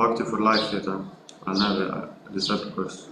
Bhakti for life yet. I'll never decide the course.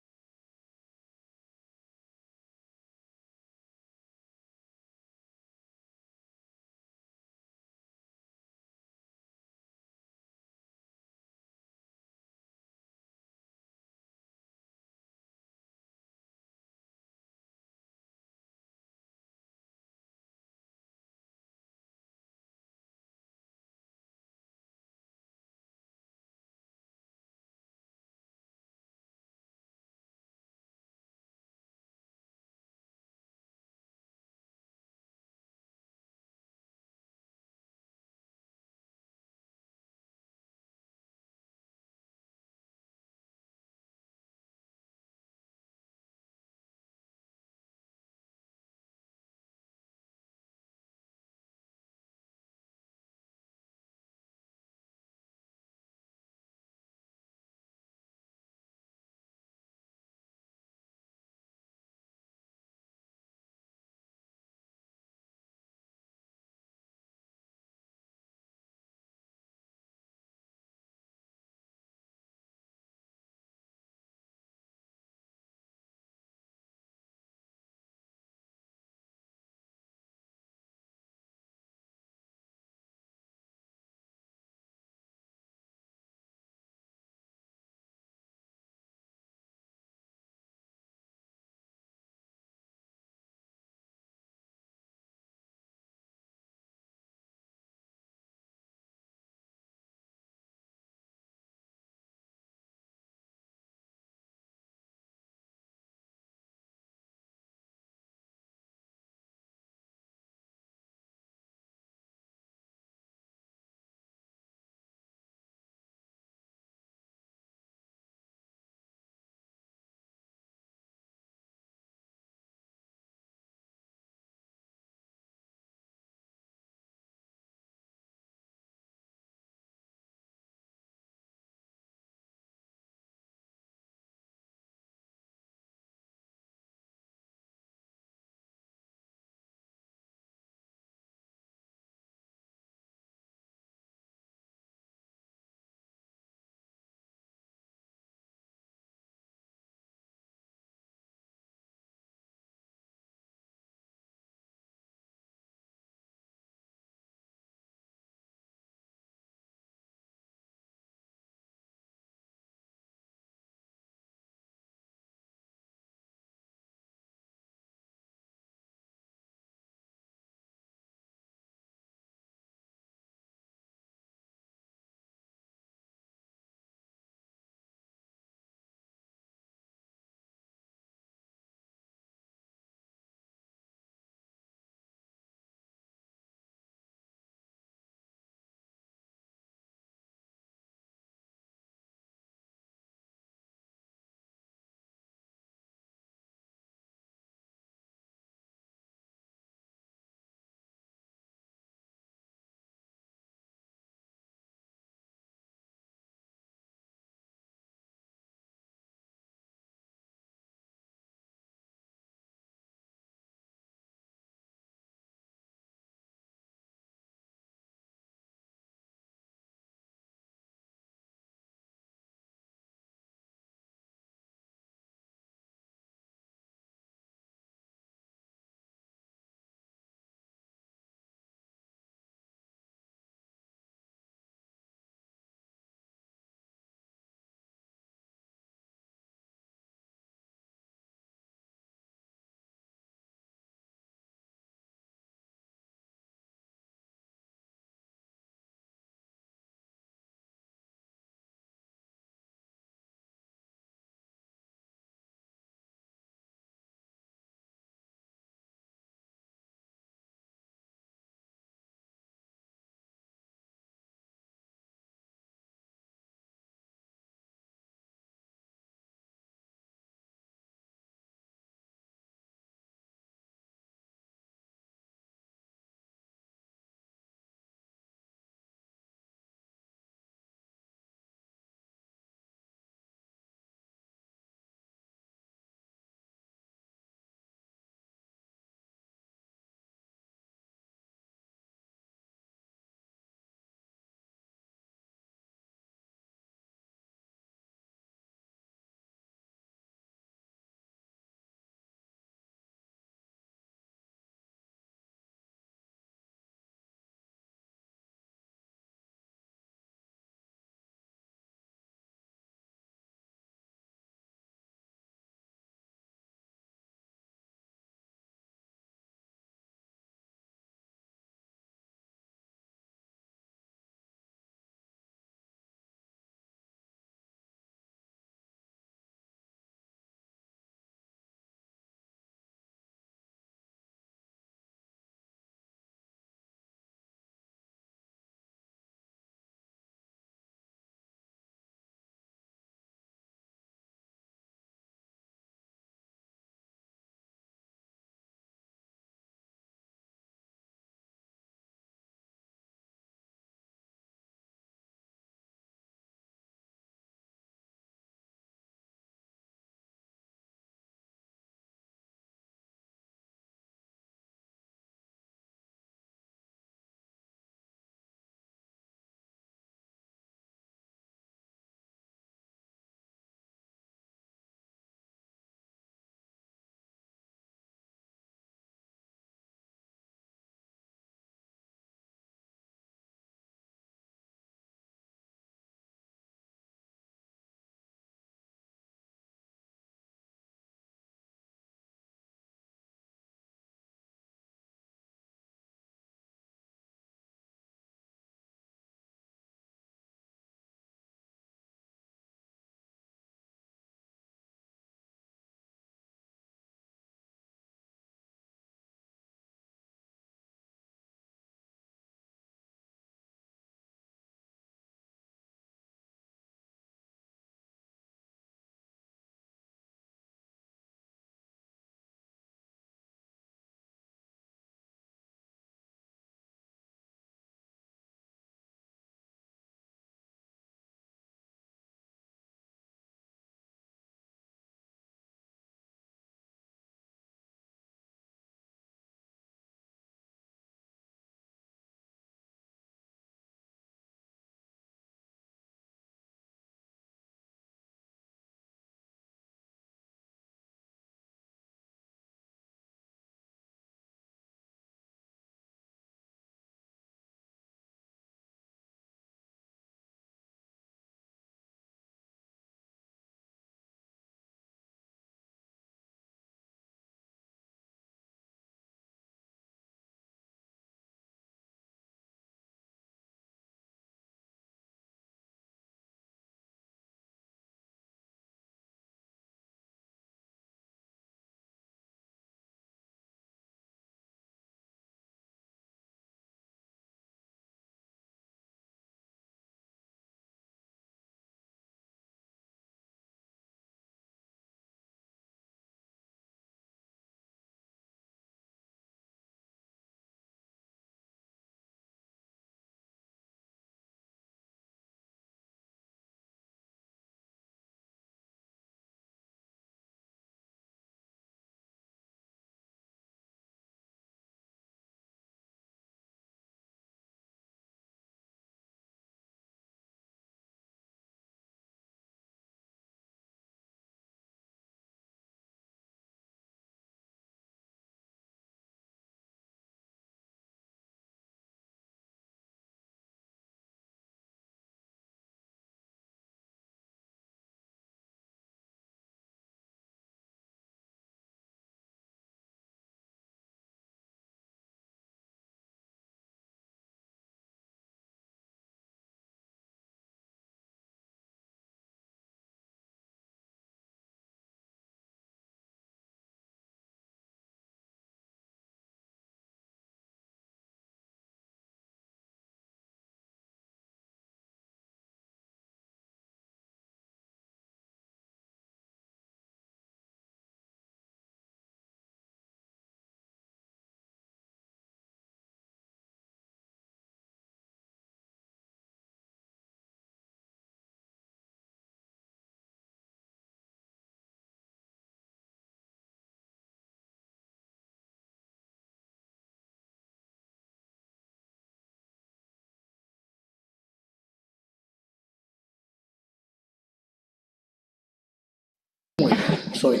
Sorry.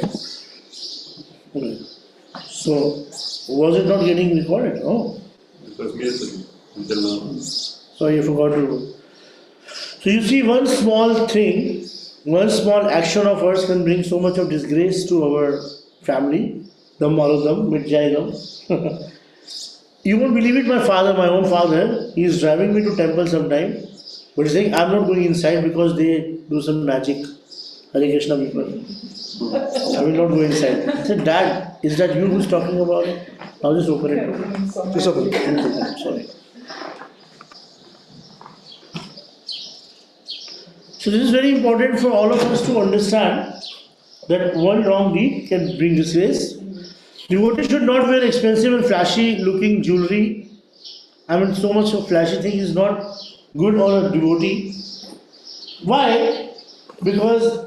Okay. So, was it not getting recorded? Oh. It was muted until now. Sorry, I forgot to. So you see, one small thing, one small action of ours can bring so much of disgrace to our family. Dam marodam, mit jayegam. You won't believe it, my own father, he is driving me to temple sometime, but he's saying, I'm not going inside because they do some magic. Hare Krishna people. I will not go inside. I said, Dad, is that you who's talking about it? I'll just open it. Just open it. Sorry. So this is very important for all of us to understand that one wrong deed can bring disgrace. Devotee should not wear expensive and flashy looking jewelry. I mean, so much of flashy thing is not good on a devotee. Why? Because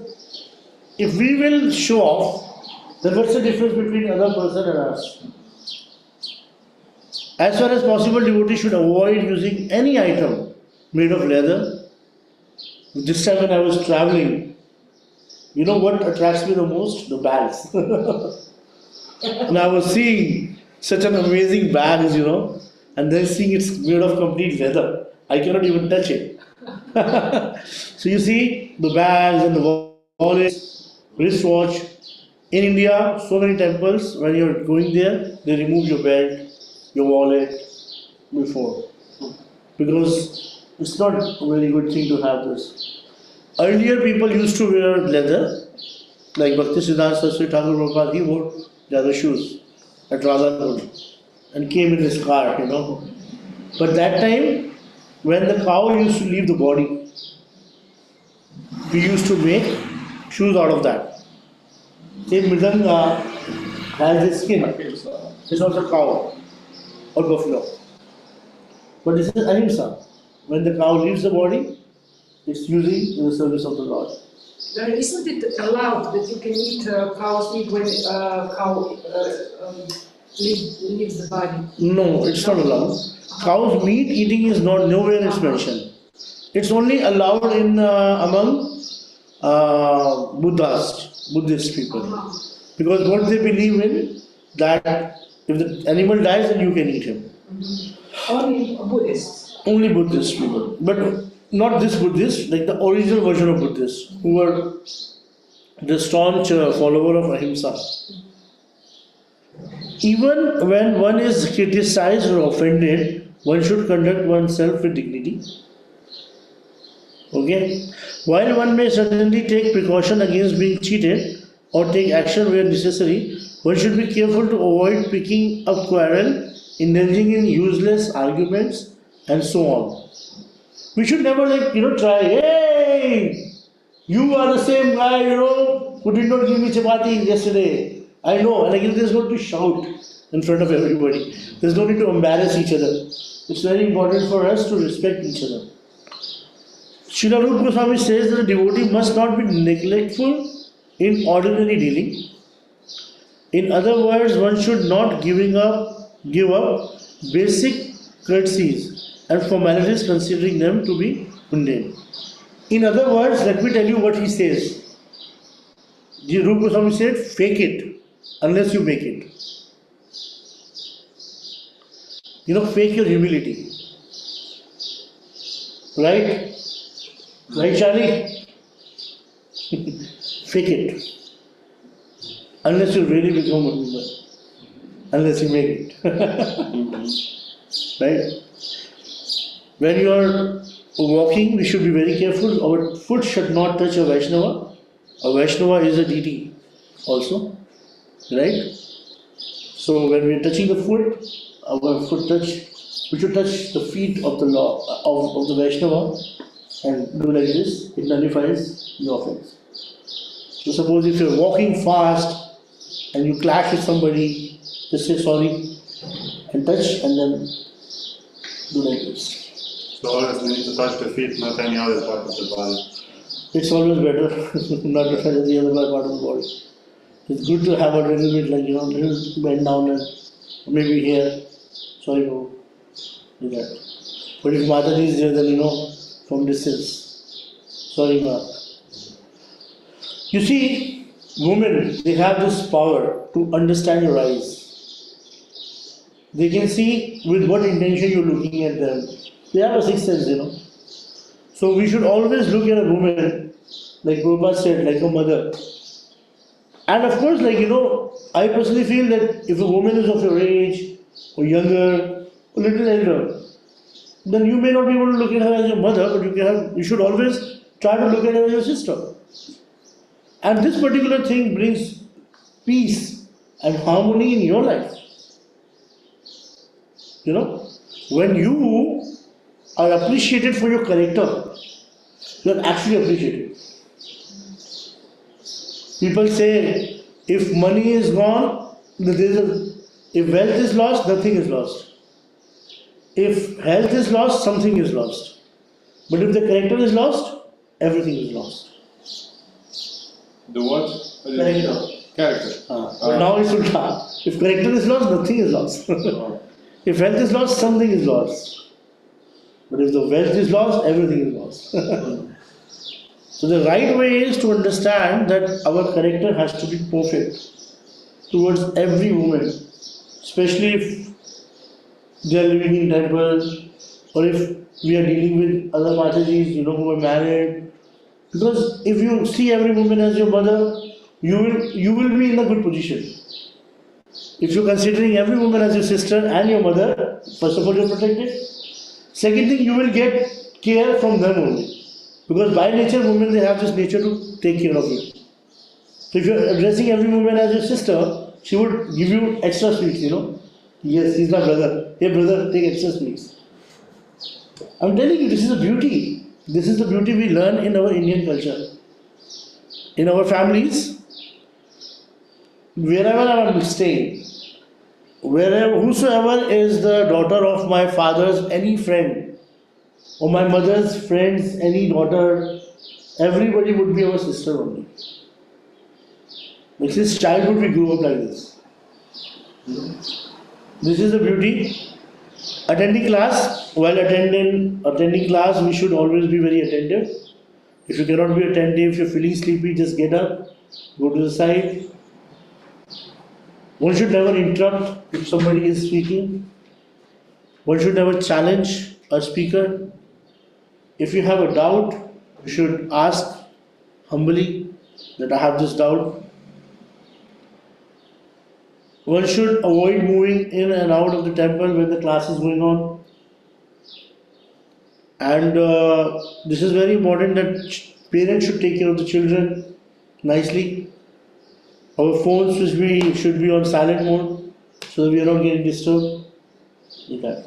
if we will show off, then what's the difference between other person and us? As far as possible, devotee should avoid using any item made of leather. This time when I was traveling, you know what attracts me the most? The bags. And I was seeing such an amazing bags, and then seeing it's made of complete leather. I cannot even touch it. So you see the bags and the wallets, wristwatch. In India, so many temples, when you're going there, they remove your belt, your wallet before. Because it's not a very good thing to have this. Earlier people used to wear leather, like Bhakti Siddhanta Saraswati Thakur Prabhupada, he wore leather shoes at Radha and came in his car, But that time, when the cow used to leave the body, we used to make shoes out of that. Say Mridanga has the skin, it's also cow or buffalo. But this is ahimsa. When the cow leaves the body, it's usually in the service of the Lord. Isn't it allowed that you can eat cow's meat when cow leaves the body? No, it's not allowed. Cow's meat eating is not nowhere it's mentioned. It's only allowed in among Buddhist people, because what they believe in, that if the animal dies, then you can eat him. Only Buddhists. Only Buddhist people, but not this Buddhist, like the original version of Buddhists, who were the staunch follower of ahimsa. Even when one is criticized or offended, one should conduct oneself with dignity. Okay? While one may certainly take precaution against being cheated or take action where necessary, one should be careful to avoid picking up quarrel, indulging in useless arguments, and so on. We should never try, hey, you are the same guy, who did not give me chapati yesterday. I know, and again there's no need to shout in front of everybody. There's no need to embarrass each other. It's very important for us to respect each other. Srila Rupa Goswami says that a devotee must not be neglectful in ordinary dealing. In other words, one should not give up basic courtesies and formalities, considering them to be mundane. In other words, let me tell you what he says. Rupa Goswami said, fake it unless you make it. Fake your humility. Right? Right, Charlie? Fake it. Unless you really become a human. Unless you make it. Right? When you are walking, we should be very careful. Our foot should not touch a Vaishnava. A Vaishnava is a deity also. Right? So when we are touching the foot, we should touch the feet of the Vaishnava and do like this. It nullifies the offense. So suppose if you are walking fast and you clash with somebody, just say sorry and touch and then do like this. So always we need to touch the feet, not any other part of the body. It's always better not to touch the other part of the body. It's good to have a little bit little bend down and maybe here. Sorry, bro. Do that. But if Mataji is there, then from distance. Sorry, Ma. You see, women, they have this power to understand your eyes. They can see with what intention you're looking at them. They have a sixth sense. So we should always look at a woman, like Prabhupada said, like a mother. And of course, I personally feel that if a woman is of your age, or younger, or little elder, then you may not be able to look at her as your mother, but you should always try to look at her as your sister. And this particular thing brings peace and harmony in your life. When you are appreciated for your character, you are actually appreciated. People say, if money is gone, if wealth is lost, nothing is lost. If health is lost, something is lost. But if the character is lost, everything is lost. The what? Character. Character. But now it's ulta. If character is lost, nothing is lost. If health is lost, something is lost. But if the wealth is lost, everything is lost. So the right way is to understand that our character has to be perfect towards every woman, especially if they are living in temples, or if we are dealing with other Matajis, who are married. Because if you see every woman as your mother, you will be in a good position. If you're considering every woman as your sister and your mother, first of all you're protected. Second thing, you will get care from them only. Because by nature, women, they have this nature to take care of you. So if you're addressing every woman as your sister, she would give you extra sweets, Yes, he's my brother. Hey brother, take extra sweets. I'm telling you, this is a beauty. This is the beauty we learn in our Indian culture. In our families, wherever I'm staying, whosoever is the daughter of my father's any friend, or my mother's friend's any daughter, everybody would be our sister only. Like since childhood we grew up like this. This is the beauty. Attending class, while attending class, we should always be very attentive. If you cannot be attentive, if you're feeling sleepy, just get up, go to the side. One should never interrupt if somebody is speaking. One should never challenge a speaker. If you have a doubt, you should ask humbly that I have this doubt. One should avoid moving in and out of the temple when the class is going on. And this is very important that parents should take care of the children nicely. Our phones should be on silent mode so that we are not getting disturbed. Like that.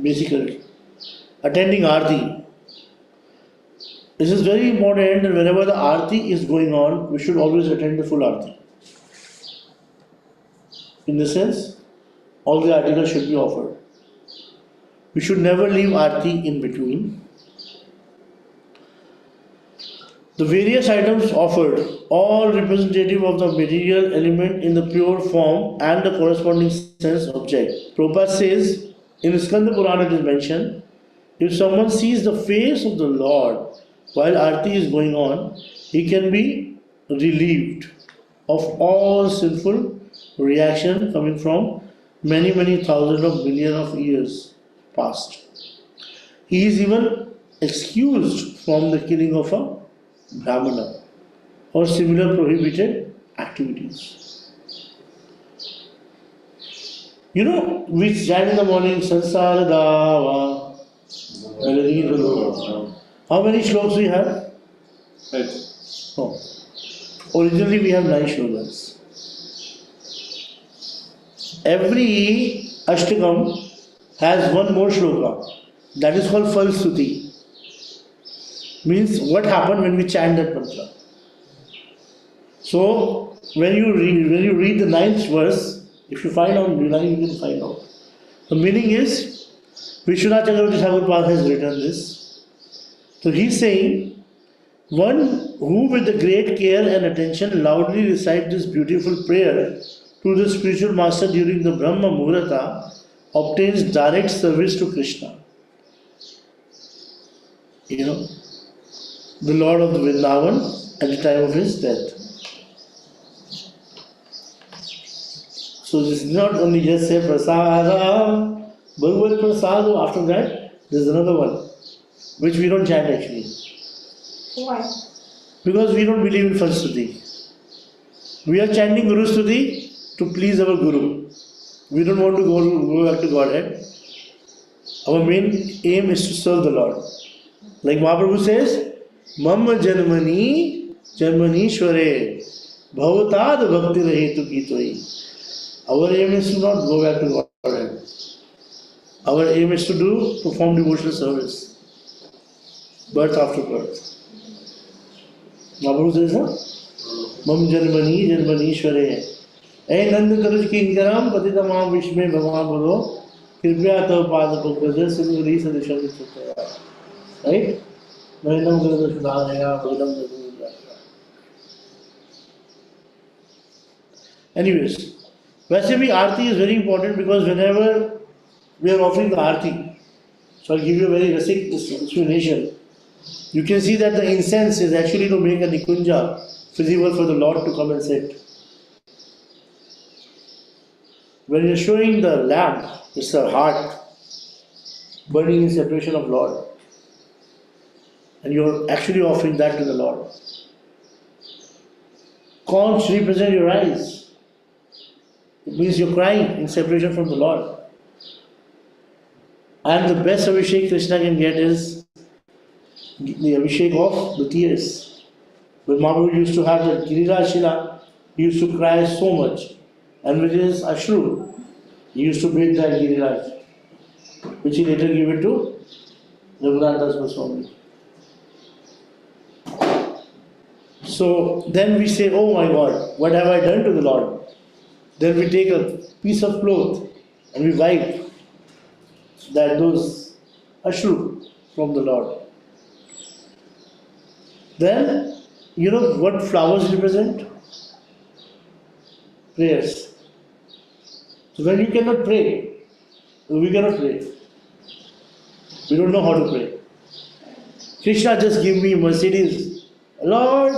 Basically. Attending Aarti. This is very important that whenever the Aarti is going on, we should always attend the full Aarti. In the sense, all the articles should be offered. We should never leave Aarti in between. The various items offered, all representative of the material element in the pure form and the corresponding sense object. Prabhupada says, in Skanda Purana it is mentioned, if someone sees the face of the Lord while Aarti is going on, he can be relieved of all sinful reaction coming from many thousands of millions of years past. He is even excused from the killing of a Brahmana or similar prohibited activities. We chant in the morning, Sansara Dava. How many shlokas we have? 8. Oh. Originally we have 9 shlokas. Every Ashtakam has one more shloka. That is called Falstuti. Means what happened when we chant that mantra. So when you read the 9th verse, if you find out online, you can find out. The meaning is, Vishwanath Chakravarti Thakur has written this. So he is saying, one who with the great care and attention loudly recite this beautiful prayer to the spiritual master during the Brahma Muhurta obtains direct service to Krishna. The Lord of the Vrindavan at the time of his death. So this is not only just say prasada, Bhagavad prasadu. After that, there's another one which we don't chant actually Why? because we don't believe in first stuti. We are chanting Guru Stuti to please our Guru. We don't want to go back to Godhead. Our main aim is to serve the Lord. Like Mahaprabhu says, Mamma Janmani Janmanishware Bhavatad Bhakti Rahetu Kitoi. Our aim is to not go back to Godhead. Our aim is to perform devotional service. Birth after birth. Mahaprabhu says, Mam Janmani Janmanishware. Hey Nand Karuj Kinkaram Patitamam Vishme Bhagavan Bhalo Kripya Tav Pada Pankaj Singuri Sadisham Chutaya. Right? Nainam Guru Sudhanaya Bhagam Guru. Anyways, वैसे भी आरती is very important because whenever we are offering the aarti, so I'll give you a very basic explanation. You can see that the incense is actually to make a nikunja feasible for the Lord to come and sit. When you're showing the lamp, it's the heart burning in separation of Lord. And you're actually offering that to the Lord. Conch represent your eyes. It means you're crying in separation from the Lord. And the best Abhishek Krishna can get is the Abhishek of the tears. When Mahaprabhu used to have the Giriraj Shila, he used to cry so much. And with his Ashru, he used to bathe that Giriraj, which he later gave it to Raghunath Das Goswami. So then we say, oh my God, what have I done to the Lord? Then we take a piece of cloth and we wipe those ashru from the Lord. Then, you know what flowers represent? Prayers. So when you cannot pray, we cannot pray. We don't know how to pray. Krishna just give me Mercedes. Lord,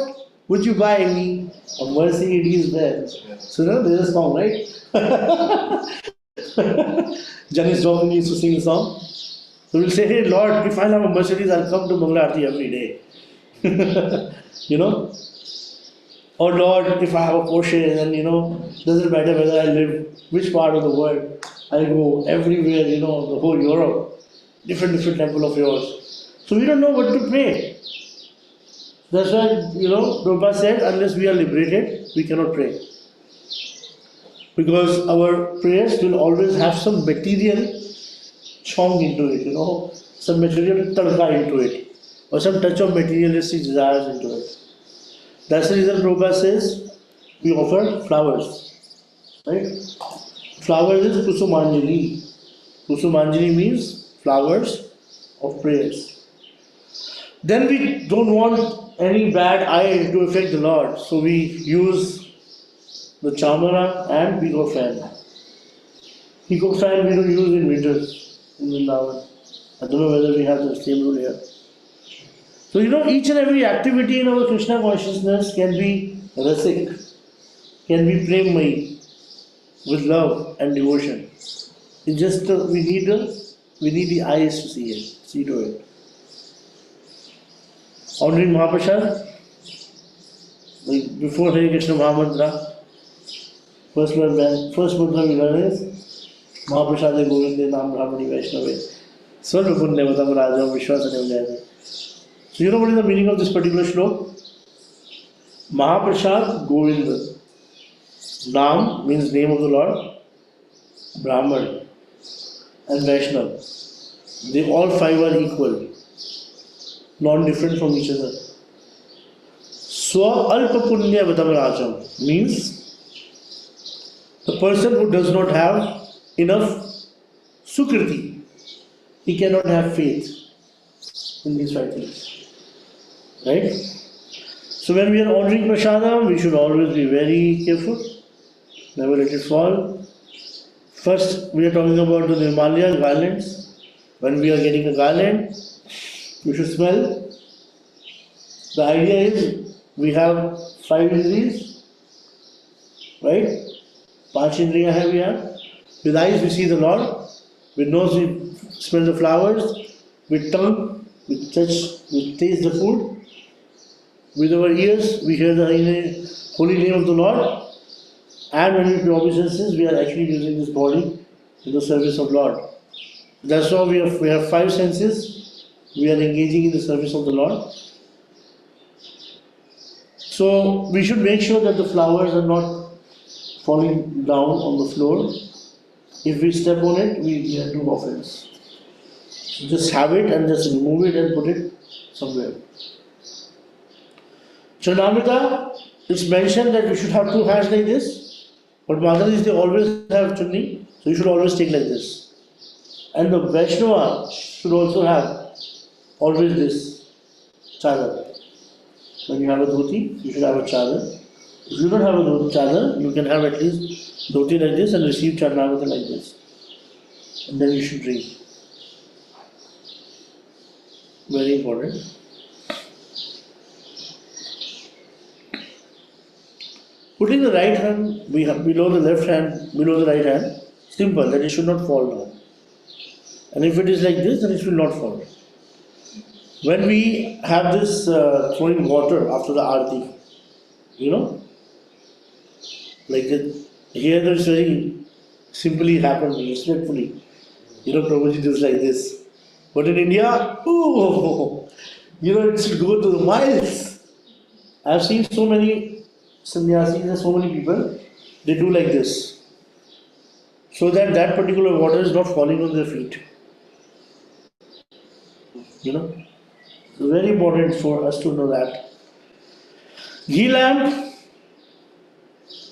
would you buy me a Mercedes Benz? So no, there's a song, right? Janis Joplin used to sing a song. So we'll say, hey Lord, if I have a Mercedes, I'll come to Mangala Aarti every day. You know? Or Lord, if I have a Porsche, then doesn't matter whether I live which part of the world, I'll go everywhere, the whole Europe, different temple of yours. So we don't know what to pray. That's why, Prabhupada said, unless we are liberated, we cannot pray. Because our prayers will always have some material chong into it, some material tadka into it, or some touch of materialistic desires into it. That's the reason Prabhupada says we offer flowers. Right? Flowers is Kusumanjali. Kusumanjali means flowers of prayers. Then we don't want any bad eye to affect the Lord, so we use the chamara and peacock fan. Peacock fan we don't use in winters in Vrindavan. I don't know whether we have the same rule here. So each and every activity in our Krishna consciousness can be rasik, can be premmayi, with love and devotion. It's just we need the eyes to see to it. Ordering Mahaprasad, like before Hare Krishna Mahamantra, first mantra we learn is Mahaprasad Govinde Nam Brahmani Vaishnave Sarva Punya Vatam Rajam Vishwasanam Jayate. So what is the meaning of this particular shlok? Mahaprasad Govinda. Nam means name of the Lord, Brahman and Vaishnav. They all five are equal, non-different from each other. Swa Alpa Punya Vatam Rajam means the person who does not have enough sukriti, he cannot have faith in these five things. Right? So when we are ordering prasadam, we should always be very careful, never let it fall. First, we are talking about the Nirmalya garlands. When we are getting a garland, we should smell. The idea is we have 5 indriyas, right? Panch Indriya hai we have. With eyes we see the Lord. With nose we smell the flowers. With tongue we touch, we taste the food. With our ears we hear the holy name of the Lord. And when we pay obeisances, we are actually using this body in the service of Lord. That's why we have five senses. We are engaging in the service of the Lord. So we should make sure that the flowers are not falling down on the floor. If we step on it, we do offense. So just have it and just remove it and put it somewhere. Chanamrita, it's mentioned that we should have two hands like this, but Mataji, they always have chunni, so you should always take like this. And the Vaishnava should also have always this chadar. When you have a dhoti, you should have a chadar. If you don't have a chadar, you can have at least dhoti like this and receive Chanamrita like this. And then you should drink. Very important. Putting the right hand below the left hand, below the right hand, simple, that it should not fall down. And if it is like this, then it will not fall. When we have this throwing water after the arti, like here it's very simply happened, respectfully. Prabhuji does like this. But in India, it should go to the miles. I've seen so many sannyasis and so many people, they do like this. So that that particular water is not falling on their feet. It's very important for us to know that. Ghee lamp,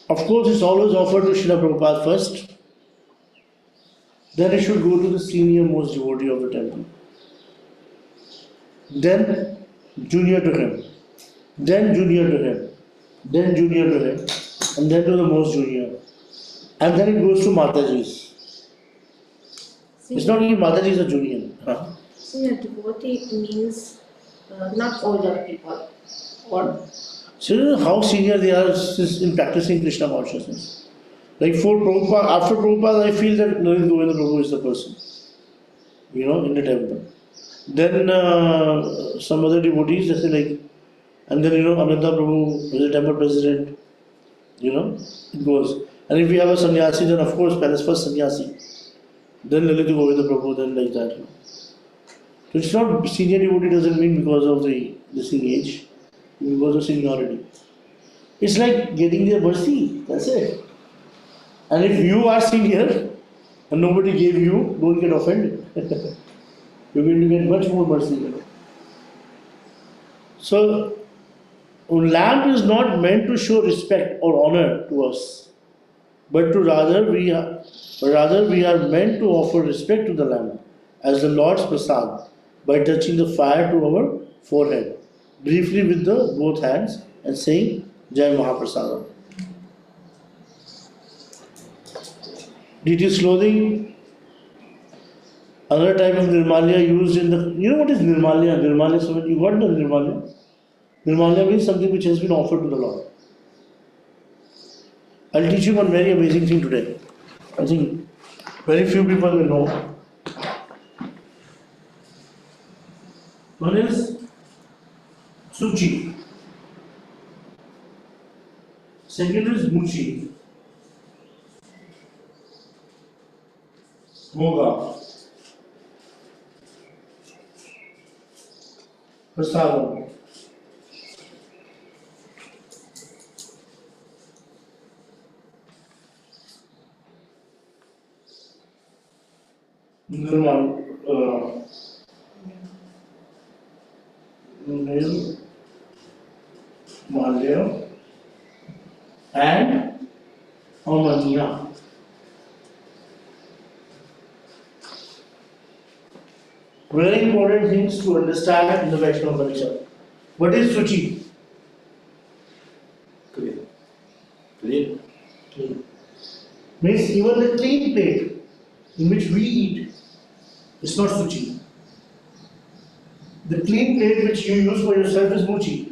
of course, is always offered to Srila Prabhupada first. Then it should go to the senior most devotee of the temple. Then junior to him. Then junior to him. Then junior to him. And then to the most junior. And then it goes to Mataji's. It's not even Mataji's or junior. Senior devotee means not older people. What? So how senior they are in practicing Krishna consciousness. Like for Prabhupada, after Prabhupada, I feel that Narendra Govinda Prabhu is the person. In the temple. Then some other devotees, they say like, and then Ananda Prabhu is the temple president. It goes. And if we have a sannyasi, then of course, palace first sannyasi. Then Lalita Govinda Prabhu, then like that. So it's not senior devotee doesn't mean because of the age, because of seniority. It's like getting their mercy, that's it. And if you are senior and nobody gave you, don't get offended. You're going to get much more mercy. So, lamp is not meant to show respect or honor to us, but rather we are meant to offer respect to the lamp as the Lord's prasad by touching the fire to our forehead, briefly with the both hands and saying Jai Mahaprasada. Detailed clothing, another type of nirmalya used in the. You know what is nirmalya? Nirmalya, so you got the nirmalya? Nirmalya means something which has been offered to the Lord. I'll teach you one very amazing thing today. I think very few people will know. One is Suchi. Second is Muchi. Moga. Prasadam. Nirmal. Malya and Amanya. Very important things to understand in the Vaishnava culture. What is Suchi? Clean. Clean. Means even the clean plate in which we eat is not Suchi. The clean plate which you use for yourself is Muchi.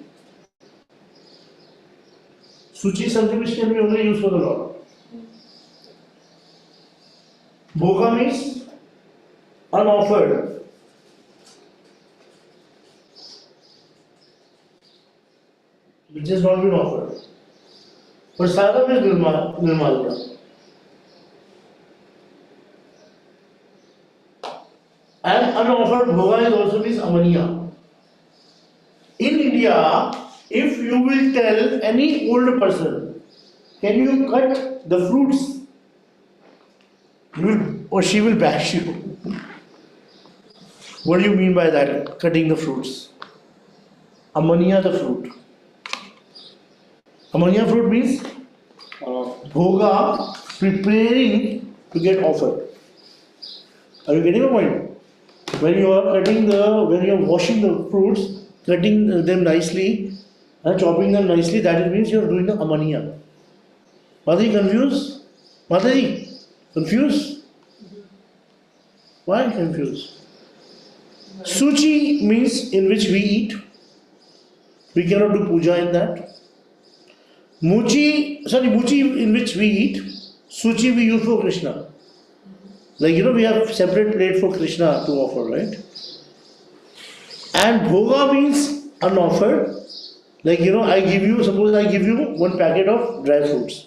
Suchi is something which can be only used for the Lord. Bhoga means unoffered. Which has not been offered. Prasadam is nirmalya. And unoffered bhoga is also means amaniya. In India, if you will tell any old person, can you cut the fruits? He will or she will bash you. What do you mean by that? Cutting the fruits. Amaniya the fruit. Amaniya fruit means bhoga preparing to get offered. Are you getting my point? When you are washing the fruits, cutting them nicely, chopping them nicely, that means you are doing the amaniya. Mataji confused? Mataji confused? Why confused? Suchi means in which we eat. We cannot do puja in that. Muchi in which we eat. Suchi we use for Krishna. Like we have separate plate for Krishna to offer, right? And bhoga means unoffered. Like suppose I give you one packet of dry fruits.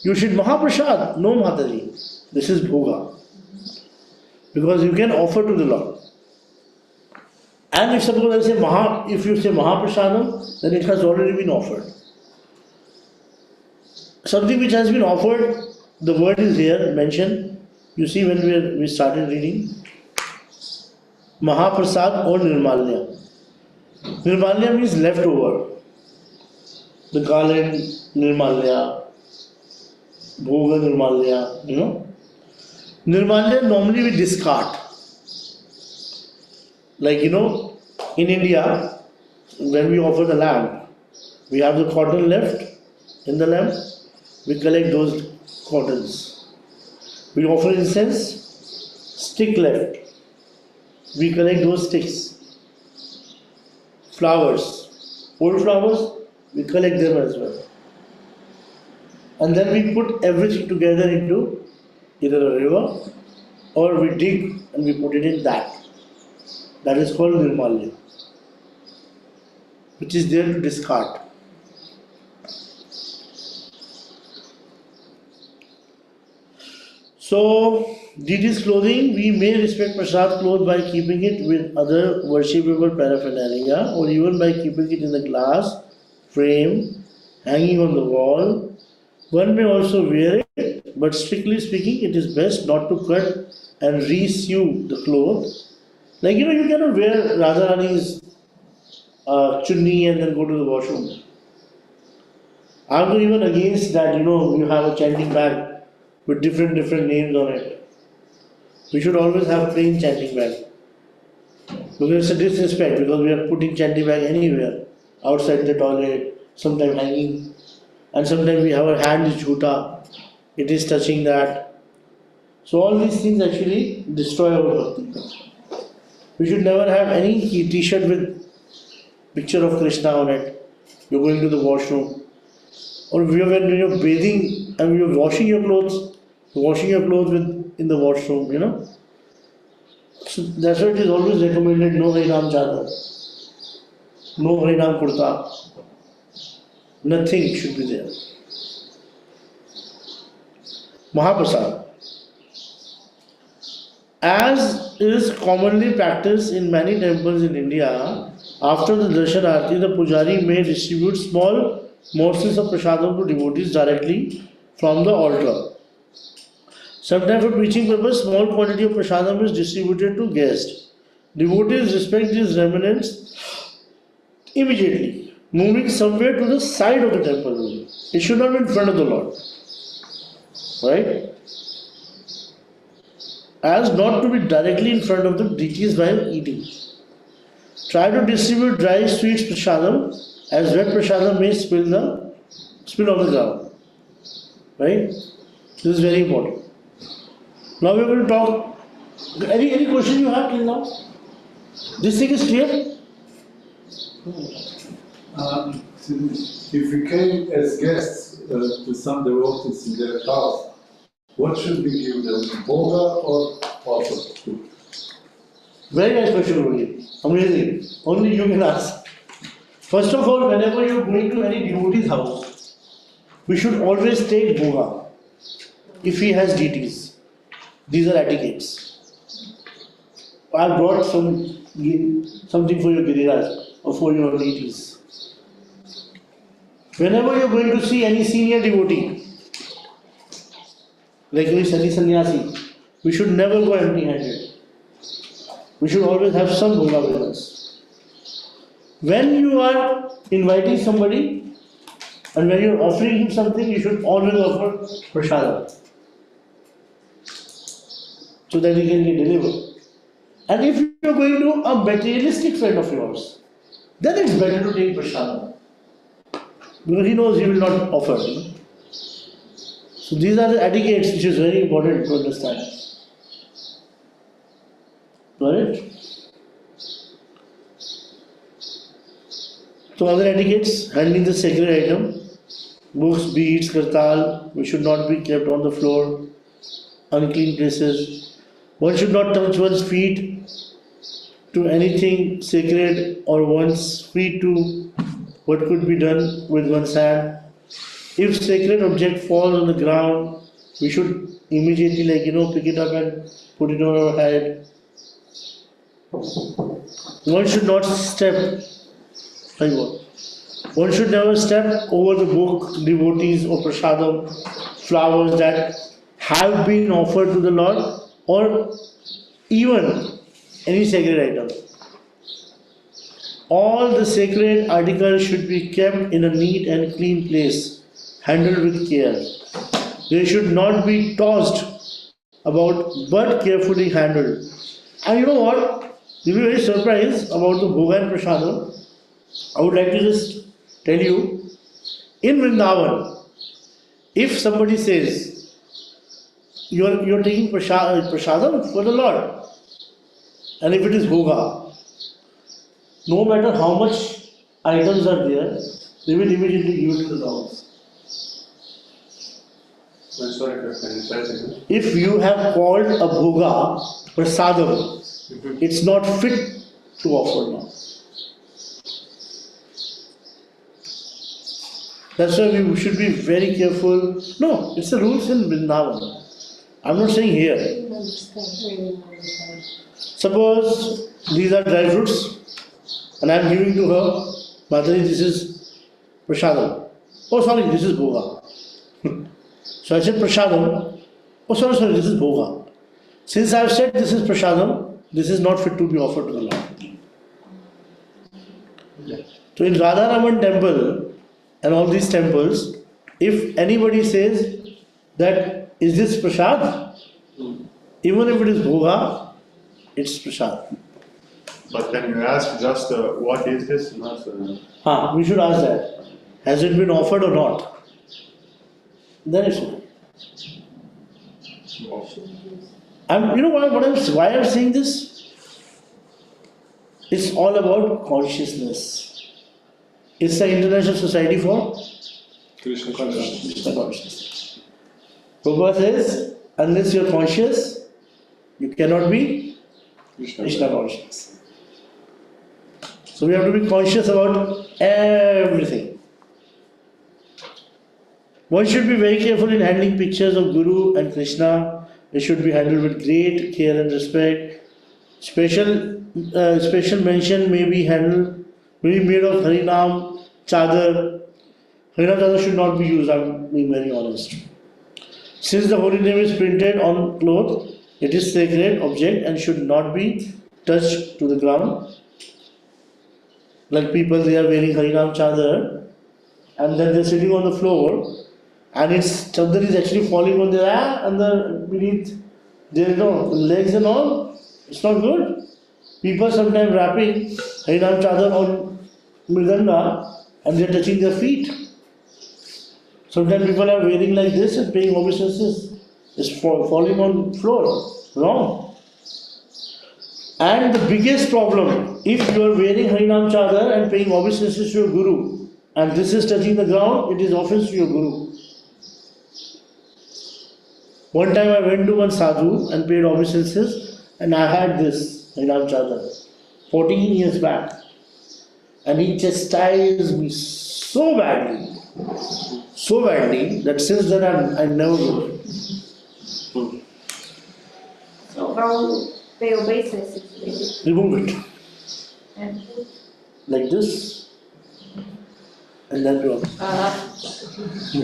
You should Mahaprasad. No, Mataji. This is bhoga. Because you can offer to the Lord. And if suppose if you say Mahaprasadam, then it has already been offered. Something which has been offered, the word is here mentioned. You see when we started reading, Mahaprasad or Nirmalya. Nirmalya means leftover. The garland Nirmalya, Bhoga Nirmalya, Nirmalya normally we discard. Like in India, when we offer the lamp, we have the cotton left in the lamp, we collect those cottons. We offer incense, stick left. We collect those sticks. Flowers, old flowers, we collect them as well. And then we put everything together into either a river or we dig and we put it in that. That is called Nirmalya, which is there to discard. So, deity's clothing, we may respect Prasad cloth by keeping it with other worshipable paraphernalia or even by keeping it in the glass frame, hanging on the wall. One may also wear it, but strictly speaking, it is best not to cut and re-sew the cloth. Like you cannot wear Radha Rani's chunni and then go to the washroom. I'm not even against that, you have a chanting bag with different names on it. We should always have plain chanting bag. Because it's a disrespect, because we are putting chanting bag anywhere. Outside the toilet, sometimes hanging. And sometimes we have our hand is jhuta. It is touching that. So all these things actually destroy our bhakti. We should never have any t-shirt with picture of Krishna on it. You're going to the washroom. Or when you're bathing and you're washing your clothes in the washroom, So that's why it is always recommended no Harinam Chadar, no Harinam Kurta. Nothing should be there. Mahaprasad. As is commonly practiced in many temples in India, after the Darshan Aarti, the Pujari may distribute small morsels of prasadam to devotees directly from the altar. Sometimes for preaching purpose, small quantity of prasadam is distributed to guests. Devotees respect these remnants immediately, moving somewhere to the side of the temple. It should not be in front of the Lord. Right? As not to be directly in front of the deities while eating. Try to distribute dry sweets prasadam, as wet prasadam may spill on the ground. Right? This is very important. Now we are going to talk. Any question you have till now? This thing is clear? If we came as guests to some devotees in their house, What should we give them, bhoga or offer? Very nice question, Rohit. Amazing. Only you can ask. First of all, whenever you're going to any devotee's house, we should always take bhoga if he has deities. These are etiquettes. I brought something for your Giriraj or for your deities. Whenever you're going to see any senior devotee, like any sannyasi, we should never go empty-handed. We should always have some bhoga with us. When you are inviting somebody and when you're offering him something, you should always offer prasadam so that he can get delivered. And if you're going to a materialistic friend of yours, then it's better to take prasadam. Because he knows he will not offer. So these are the etiquettes which is very important to understand. Got it? So other etiquettes, handling the sacred item, books, beads, kartal, which should not be kept on the floor, unclean places. One should not touch one's feet to anything sacred or one's feet to what could be done with one's hand. If sacred object falls on the ground, we should immediately pick it up and put it on our head. One should not step. One should never step over the book, devotees or prasadam, flowers that have been offered to the Lord, or even any sacred item. All the sacred articles should be kept in a neat and clean place, handled with care. They should not be tossed about but carefully handled. And you know what? You'll be very surprised about the bhoga and prasadam. I would like to just tell you, in Vrindavan, if somebody says, you're taking prasadam for the Lord, and if it is bhoga, no matter how much items are there, they will immediately give it to the dogs. If you have called a bhoga prasadam, it's not fit to offer now. That's why we should be very careful. No, it's the rules in Vrindavan. I'm not saying here. Suppose these are dry fruits and I'm giving to her, Mataji, this is prasadam. Oh, sorry, this is bhoga. So I said prasadam. Oh, sorry, this is bhoga. Since I've said this is prasadam, this is not fit to be offered to the Lord. So in Radharaman temple and all these temples, if anybody says that is this prasad, even if it is bhoga, it's prasad. But can you ask just what is this? Not, We should ask that. Has it been offered or not? Then it's okay. You know why I'm saying this? It's all about consciousness. It's the International Society for Krishna Consciousness. Prabhupada says, unless you're conscious, you cannot be Krishna conscious. So we have to be conscious about everything. One should be very careful in handling pictures of Guru and Krishna. They should be handled with great care and respect. Special mention may be made of Harinam Chadar. Harinam Chadar should not be used, I'm being very honest. Since the holy name is printed on cloth, it is sacred object and should not be touched to the ground. Like people, they are wearing Harinam Chadar and then they're sitting on the floor and its chadar is actually falling on their beneath their legs and all. It's not good. People sometimes wrapping Harinam Chadar on Mridanga and they're touching their feet. Sometimes people are wearing like this and paying obeisances. It's falling on floor. Wrong. And the biggest problem, if you are wearing Harinam Chadar and paying obeisances to your Guru, and this is touching the ground, it is offense to your Guru. One time I went to one sadhu and paid obeisances, and I had this Harinam Chadar 14 years back, and he chastised me so badly that since then I never do it. So how pay obeisances with it? Remove it And like this, and then do it.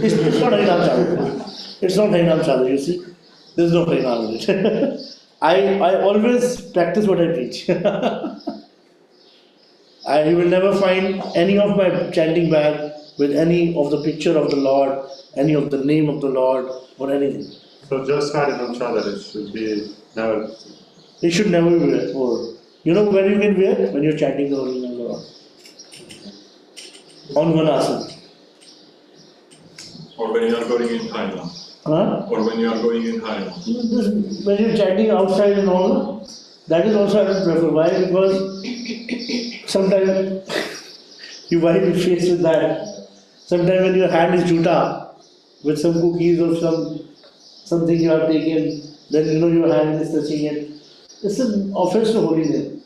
It's not Harinam Chadar. It's not Harinam Chadar, you see. There's no Harinam in it. I always practice what I preach. You will never find any of my chanting bag with any of the picture of the Lord, any of the name of the Lord, or anything. So just Harinam Chadar, it should be never. It should never be worn. You know when you can wear? When you're chanting the holy name of the Lord. On one asana. Or when you are going in Thailand. Huh? Or when you are going in Thailand. This, when you're chanting outside and all, that is also I don't prefer. Why? Because sometimes you wipe your face with that. Sometimes when your hand is juta, with some cookies or something you have taken, then you know your hand is touching it. It's an offense to holy name.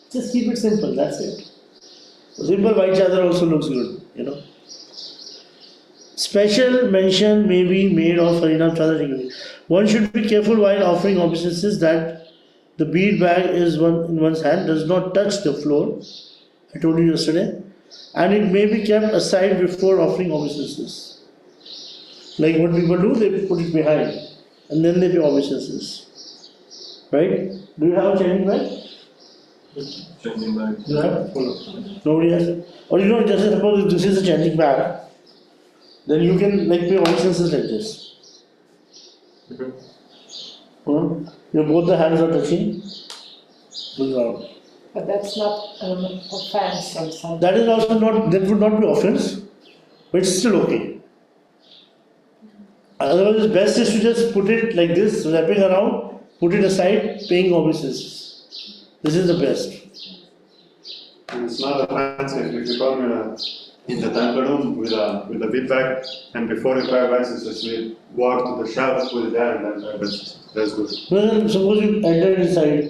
Just keep it simple, that's it. Simple white chadar also looks good, you know. Special mention may be made of Harinam Chadar. One should be careful while offering obeisances that the bead bag is in one's hand does not touch the floor. I told you yesterday. And it may be kept aside before offering obeisances. Like what people do, they put it behind and then they pay obeisances. Right? Do you have a chanting bag? Changing bag. You have? Nobody has? Or you know, just suppose if this is a chanting bag, then you can like pay obeisances like this. Your both the hands are touching the ground. But that's not an offense or something. That is also not, that would not be offense, but it's still okay. Otherwise, the best is to just put it like this, wrapping around, put it aside, paying obeisances. This is the best. And it's not offensive if you come in the temple room with a bead bag, and before you pay obeisances, you walk to the shelf with it there, and then that's good. Well, suppose you enter inside.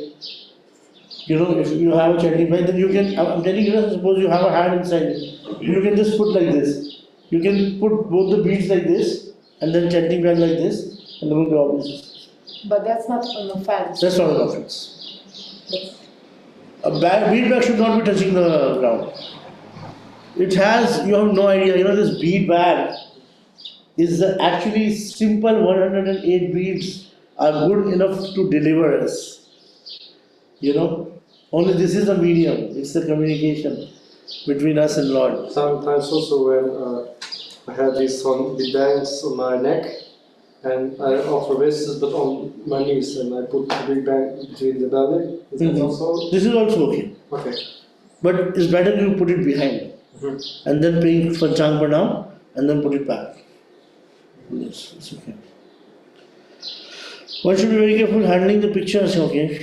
You know, if you have a chanting bag, then you can, I'm telling you, suppose you have a hand inside it, you can just put like this. You can put both the beads like this, and then chanting bag like this, and then the obeisances. But that's not an offense. That's not an offense. A bead bag should not be touching the ground. It has, you have no idea, you know, this bead bag is actually simple 108 beads are good enough to deliver us. You know, only this is the medium, it's the communication between us and Lord. Sometimes also when I have these big bands on my neck and I offer obeisances but on my knees and I put the big band between the belly. Is that also? This is also okay. Okay. But it's better you put it behind and then paying Panchang Pranam and then put it back. Yes, it's okay. One should be very careful handling the pictures. Okay.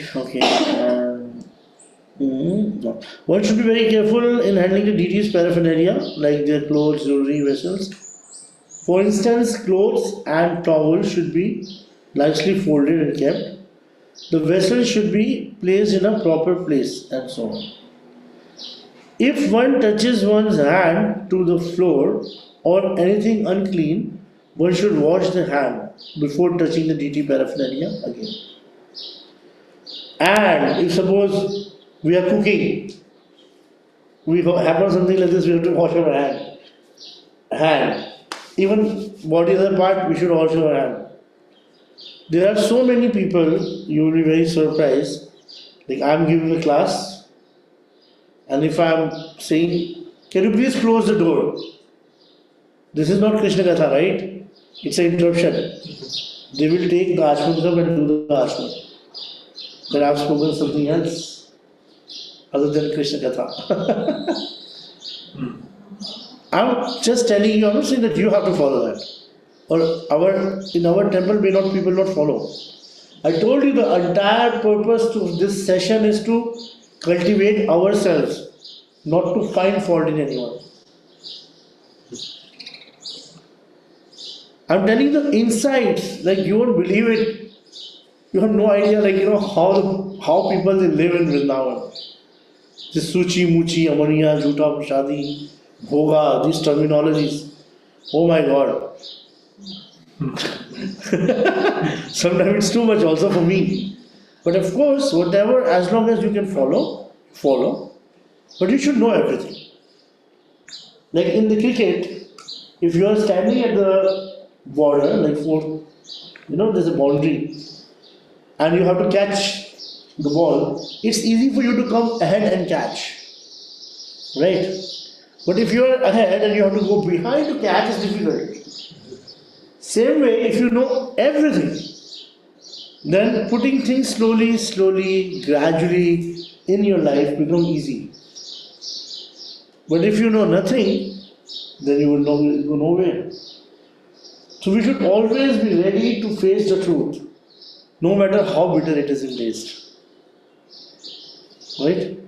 No. One should be very careful in handling the deities' paraphernalia like their clothes, jewelry, vessels. For instance, clothes and towels should be nicely folded and kept. The vessels should be placed in a proper place and so on. If one touches one's hand to the floor or anything unclean, one should wash the hand before touching the deity paraphernalia again. And if suppose we are cooking, we happen something like this, we have to wash our hand. Even body other part, we should wash our hand. There are so many people, you will be very surprised. Like I am giving a class, and if I am saying, can you please close the door? This is not Krishna Katha, right? It's an interruption. They will take the Ashram and do the Ashram. But I have spoken something else other than Krishna Katha. I'm just telling you, I'm not saying that you have to follow that. Or in our temple people not follow. I told you the entire purpose of this session is to cultivate ourselves, not to find fault in anyone. I'm telling you the insights, like you won't believe it. You have no idea, like how people they live in Vrindavan. This Suchi, Muchi, Amaniya, Jhuta, Prashadi, Bhoga, these terminologies. Oh my God. Sometimes it's too much also for me. But of course, whatever, as long as you can follow, follow. But you should know everything. Like in the cricket, if you are standing at the border, like there's a boundary, and you have to catch the ball, it's easy for you to come ahead and catch, right? But if you are ahead and you have to go behind to catch, it's difficult. Same way, if you know everything, then putting things slowly, gradually in your life become easy. But if you know nothing, then you will go nowhere. So we should always be ready to face the truth, no matter how bitter it is in taste. Right?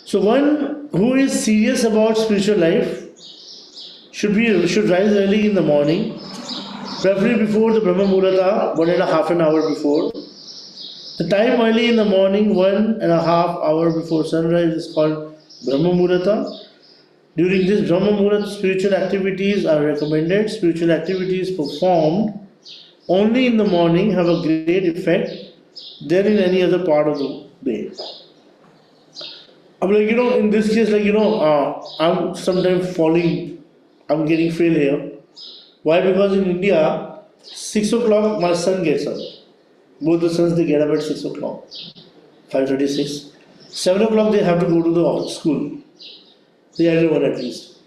So one who is serious about spiritual life should rise early in the morning, preferably before the Brahma Muhurta, 1.5 an hour before. The time early in the morning, 1.5 hour before sunrise, is called Brahma Muhurta. During this Brahma Muhurta, spiritual activities are recommended. Spiritual activities performed only in the morning have a great effect than in any other part of the day. I'm like, in this case, like, I'm sometimes I'm getting fail here. Why? Because in India, 6 o'clock my son gets up. Both the sons they get up at 6 o'clock, 5:36. 7 o'clock they have to go to the school. The elder one at least.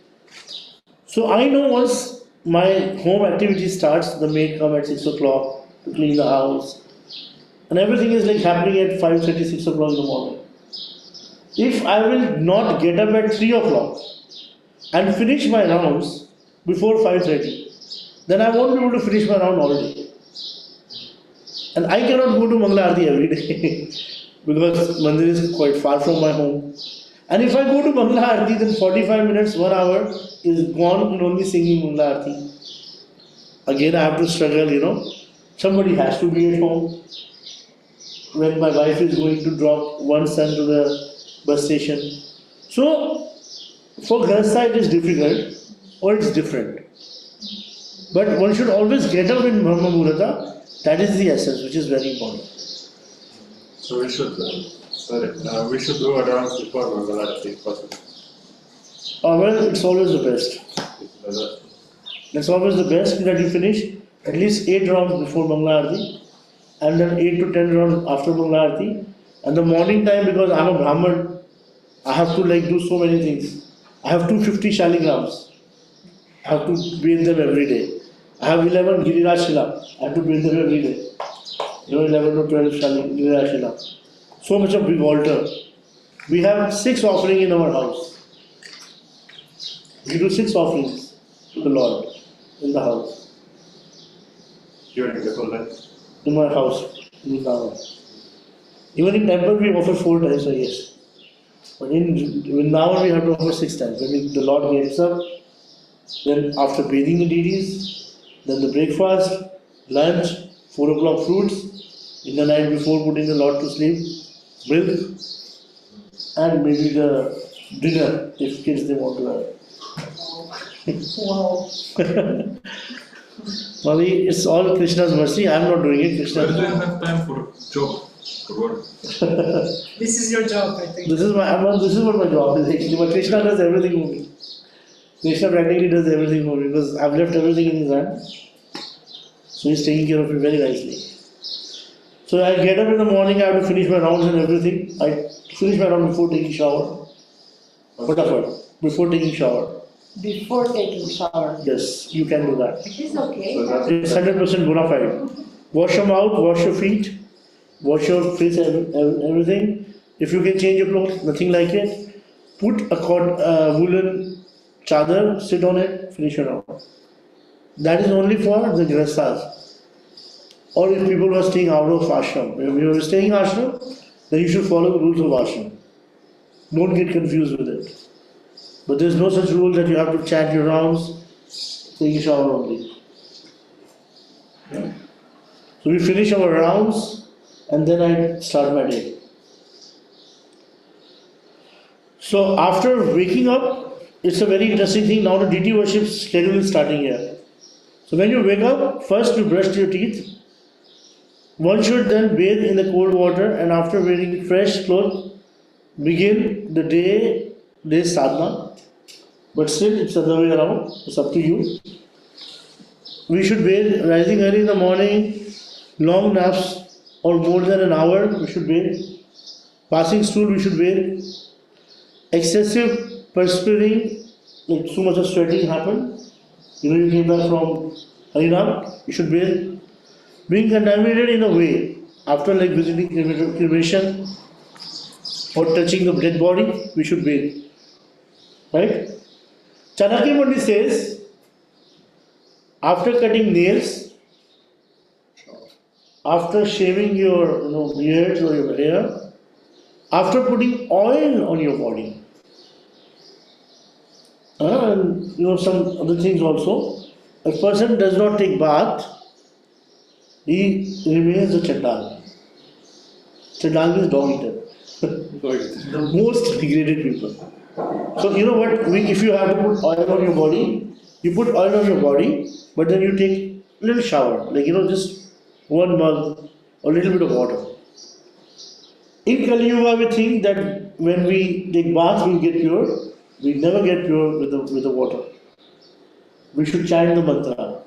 So I know once my home activity starts, the maid come at 6 o'clock to clean the house. And everything is like happening at 5:30, 6 o'clock in the morning. If I will not get up at 3 o'clock and finish my rounds before 5:30, then I won't be able to finish my round all day. And I cannot go to Mangala Aarti every day because Mandir is quite far from my home. And if I go to Mangala Aarti, then 45 minutes, 1 hour is gone in only singing Mangala Aarti. Again, I have to struggle, Somebody has to be at home. When my wife is going to drop one son to the bus station. So, for Grahastha it is difficult or it's different. But one should always get up in Brahma Muhurta. That is the essence, which is very important. So we should do a round before Mangala Aarti if possible. Well, it's always the best. It's always the best that you finish at least 8 rounds before Mangala Aarti and then 8 to 10 rounds after Mangala Aarti. And the morning time, because I'm a Brahman, I have to do so many things. I have 250 shaligrams. I have to bathe them every day. I have 11 Giriraj Shila. I have to bathe them every day. 11 to 12 Giriraj Shila. So much of big altar. We have 6 offerings in our house. We do 6 offerings to the Lord in the house. During the whole day? In my house, in Vrindavan. Even in temple we offer 4 times a year. But in Vrindavan we have to offer 6 times. When the Lord gets up, then after bathing the deities, then the breakfast, lunch, 4 o'clock fruits, in the night before putting the Lord to sleep, milk, and maybe the dinner if kids they want to have. Wow. Mali, it's all Krishna's mercy. I'm not doing it. Why do you Krishna. have time for job, for work? This is your job, I think. This is what my job is actually. But Krishna does everything for me. Krishna practically does everything for me because I've left everything in his hand. So he's taking care of me very nicely. So I get up in the morning, I have to finish my rounds and everything. I finish my round before taking shower. Before taking shower. Before taking shower. Yes, you can do that. It's okay. So that's It's 100% bona fide. Wash your mouth, wash your feet, wash your face, everything. If you can change your clothes, nothing like it. Put a woolen chadar, sit on it, finish your round. That is only for the grihasthas. Or if people are staying out of ashram. If you are staying ashram, then you should follow the rules of ashram. Don't get confused with it. But there is no such rule that you have to chant your rounds take a shower only. Yeah. So we finish our rounds and then I start my day. So after waking up, it's a very interesting thing. Now the DT worship schedule is starting here. So when you wake up, first you brush your teeth. One should then bathe in the cold water and after wearing fresh clothes, begin the day's sadhana. But still, it's the other way around. It's up to you. We should bathe rising early in the morning, long naps or more than an hour. We should bathe. Passing stool, we should bathe. Excessive perspiring, like too much of sweating happened. You came back from Harinam, you should bathe. Being contaminated in a way, after like visiting cremation or touching the dead body, we should bathe. Right? Chanakya Pandit says, after cutting nails, after shaving your beards or your hair, after putting oil on your body, and some other things also, a person does not take bath, he remains a chandal. Chandal means dog eater. The most degraded people. So you know what? If you have to put oil on your body, you put oil on your body, but then you take a little shower, like just one mug or a little bit of water. In Kali Yuga, we think that when we take bath, we get pure. We never get pure with the water. We should chant the mantra.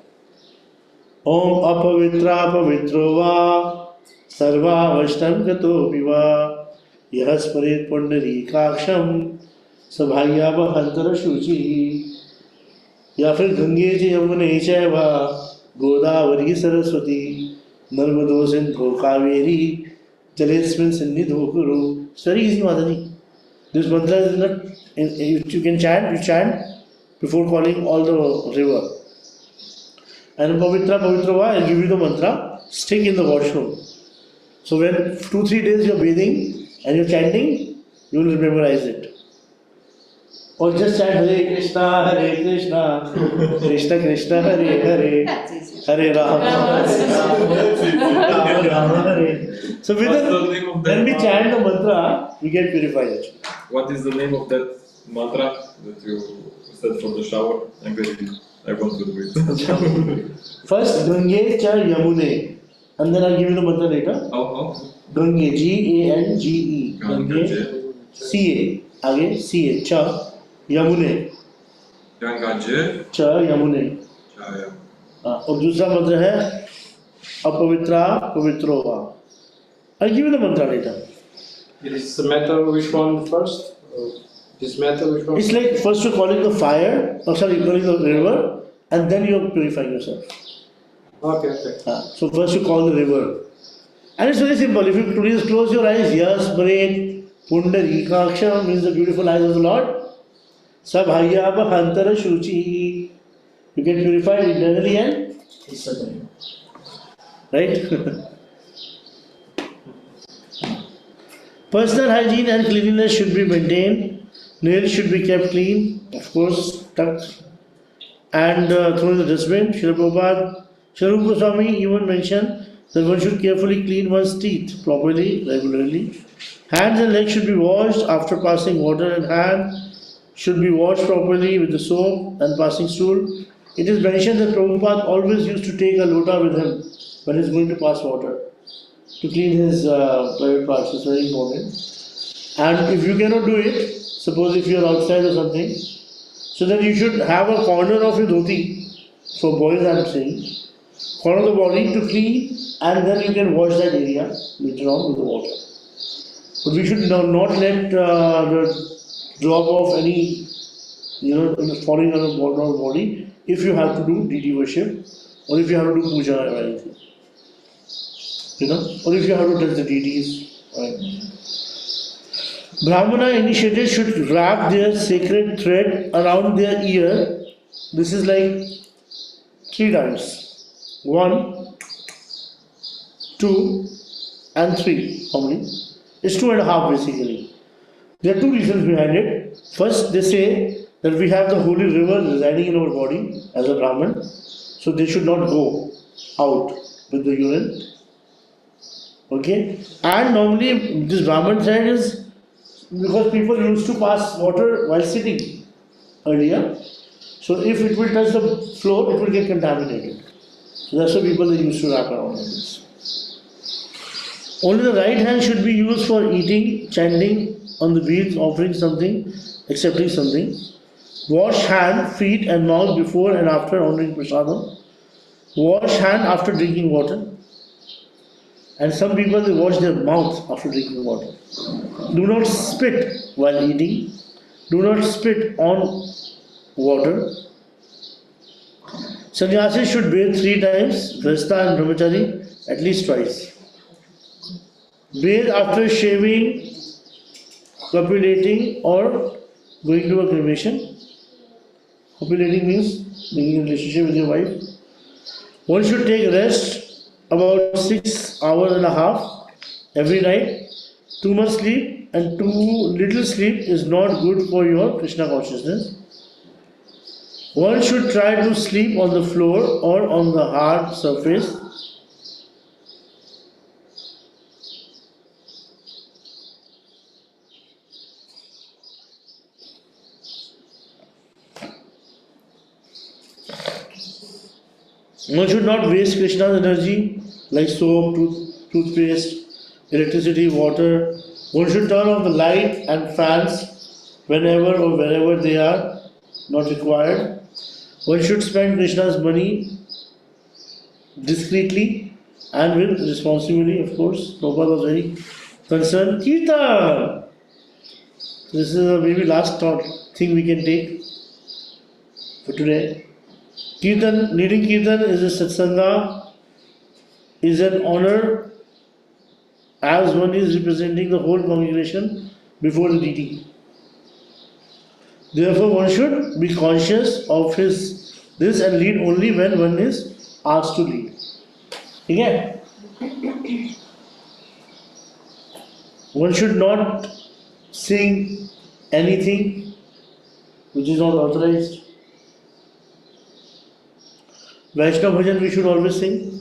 Om apavitra pavitro va sarva vaishtam gato piva yahasparit pundari kaksham sabhaya bahantara shuchi. या फिर गंगे जी यमुने चैव गोदावरी सरस्वती नर्मदो सिंधु कावेरी जलेस्मिन् सन्निधौ कुरु. It's very easy, Mataji. This mantra is not, you can chant before calling all the river. And Pavitra Pavitrava, I'll give you the mantra, stick in the washroom. So when 2-3 days you're bathing and you're chanting, you will memorize it. Or just chant Hare Krishna, Krishna Krishna, Hare Hare, Hare Rama, Hare Rama, Hare. So when we chant the mantra, we get purified. What is the name of that mantra that you said from the shower? I want to do it. First, Gange cha Yamune. And then I'll give you the mantra later. How? Gange, Gange. Gange, C-A. Again, C-A. Cha Yamune. Gangaje. Cha Yamune. Chaya. और दूसरा मंत्र है अपवित्रा पवित्रोवा. I'll give you the mantra later. It is the matter which one first? This matter which one? It's like first you're calling the fire, you're calling the river, and then you're purifying yourself. Okay. So first you call the river. And it's very simple. If you please close your eyes, yes, brain, Pundarikaksha means the beautiful eyes of the Lord. Sabhaya Bahantara Shuchi. You get purified internally and externally. Right? Personal hygiene and cleanliness should be maintained. Nails should be kept clean, of course, tucked and thrown in the dustbin. Srila Prabhupada, Srila Goswami even mentioned that one should carefully clean one's teeth properly, regularly. Hands and legs should be washed after passing water, and hands should be washed properly with the soap and passing stool. It is mentioned that Prabhupada always used to take a lota with him when he's going to pass water to clean his private parts. It's very important. And if you cannot do it, suppose if you are outside or something, so then you should have a corner of your dhoti, for boys I am saying, corner of the body to clean, and then you can wash that area later on with the water. But we should not let the drop of any, falling on the body if you have to do deity worship, or if you have to do puja or anything. Or if you have to touch the deities. Right? Brahmana initiated should wrap their sacred thread around their ear. This is like 3 times. 1, 2, and 3. How many? It's 2.5 basically. There are 2 reasons behind it. First, they say that we have the holy river residing in our body as a Brahmin, so they should not go out with the urine. Okay, and normally this Brahman side is because people used to pass water while sitting earlier. So if it will touch the floor, it will get contaminated. So that's why people they used to wrap around like this. Only the right hand should be used for eating, chanting on the beads, offering something, accepting something. Wash hand, feet and mouth before and after honoring prasadam. Wash hand after drinking water. And some people they wash their mouth after drinking water. Do not spit while eating. Do not spit on water. Sannyasis should bathe 3 times, Grihastha and Brahmachari at least twice. Bathe after shaving, copulating or going to a cremation. Copulating means being in a relationship with your wife. One should take rest about 6 hours and a half every night. Too much sleep and too little sleep is not good for your Krishna consciousness. One should try to sleep on the floor or on the hard surface. One should not waste Krishna's energy like soap, toothpaste, electricity, water. One should turn off the light and fans whenever or wherever they are not required. One should spend Krishna's money discreetly and with responsibility, of course. Prabhupada was very concerned. Kirtan! This is a maybe last thing we can take for today. Kirtan, leading Kirtan is a satsanga, is an honor as one is representing the whole congregation before the deity. Therefore, one should be conscious of this and lead only when one is asked to lead. Okay? One should not sing anything which is not authorized. Vaishnava bhajan we should always sing.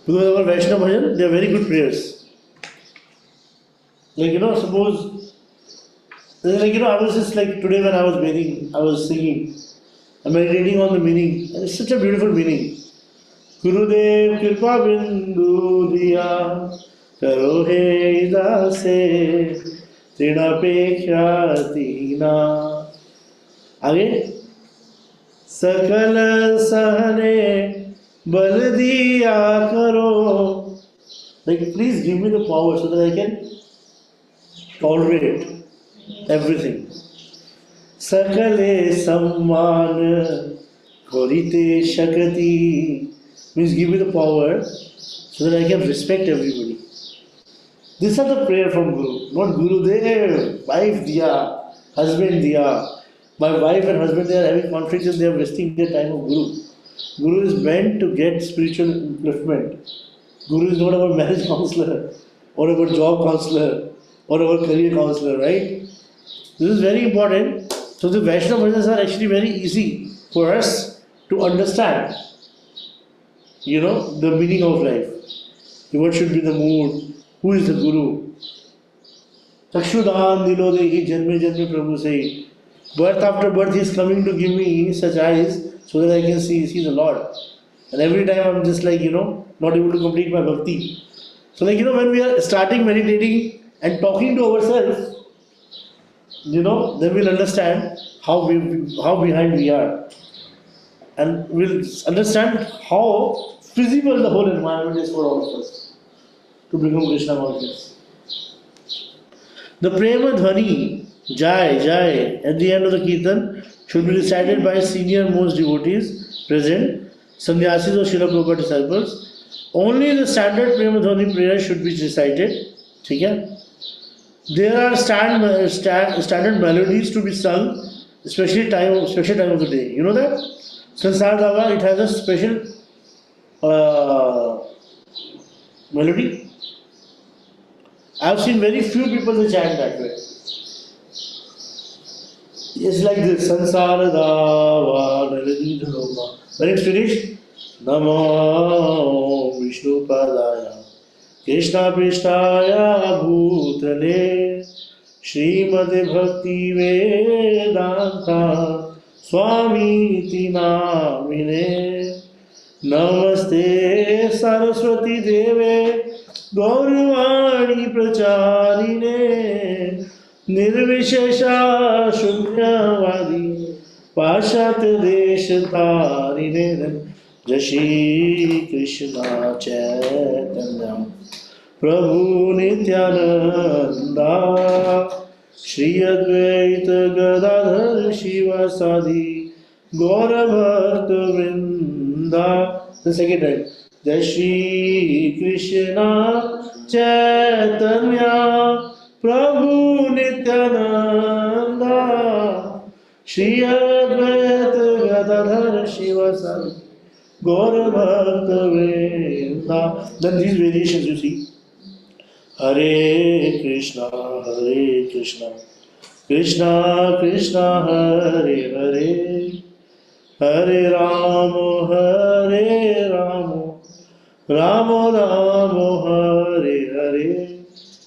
Because our Vaishnava bhajan, they are very good prayers. Like, suppose, I was just like today when I was bathing, I was singing, I'm meditating on the meaning. And it's such a beautiful meaning. Gurudev Kirpa Bindu Diya Karo He Dase Trinapeksha Tina. Again. Sakal Sahane Bal Diya Karo. Like, please give me the power so that I can tolerate everything. Sakale Samman Korite Shakati means give me the power so that I can respect everybody. These are the prayer from Guru, not Guru Dev, wife diya, husband diya. My wife and husband they are having conflicts and they are wasting their time of Guru. Guru is meant to get spiritual upliftment. Guru is not our marriage counselor or our job counselor or our career counselor, right? This is very important. So the Vaishnava bhajans are actually very easy for us to understand. The meaning of life. What should be the mood? Who is the Guru? Chakshudan dilo dehi janme janme Prabhu say. Birth after birth he is coming to give me such eyes so that I can see the Lord. And every time I'm just like, not able to complete my bhakti. So when we are starting meditating and talking to ourselves, then we'll understand how behind we are. And we'll understand how feasible the whole environment is for all of us to become Krishna conscious. The Prema Dhvani, Jai, Jai, at the end of the Kirtan should be recited by senior most devotees present, sannyasis or Srila Prabhupada disciples. Only the standard Prema Dhvani prayer should be recited. Okay? There are standard melodies to be sung, special time of the day. You know that? Sansar Dava, it has a special melody. I have seen very few people who chant that way. It's like this. Sansara Dava Naradidhaloka. When it's finished, Namo Vishnu Padaya Krishna Prishtaya Bhutale Srimati Bhakti Vedanta Swami Namine Namaste Saraswati Deve Gaurvani Pracharine Nirvishesha Shunyavadi Pashat Deshatarine Jashi Krishna Chaitanya Prabhu Nityananda Shri Advaita Gadadhar Shivasadi Gaura Bhakta Vrinda. The second time. Jai Shri Krishna Chaitanya Prabhu Nityananda Shri Advaita Gadadhar Shivasadi Gaura Bhakta Vrinda. Then these variations you see. Hare Krishna, Krishna Krishna, Hare Hare, Hare Rama, Rama Rama, Hare Hare.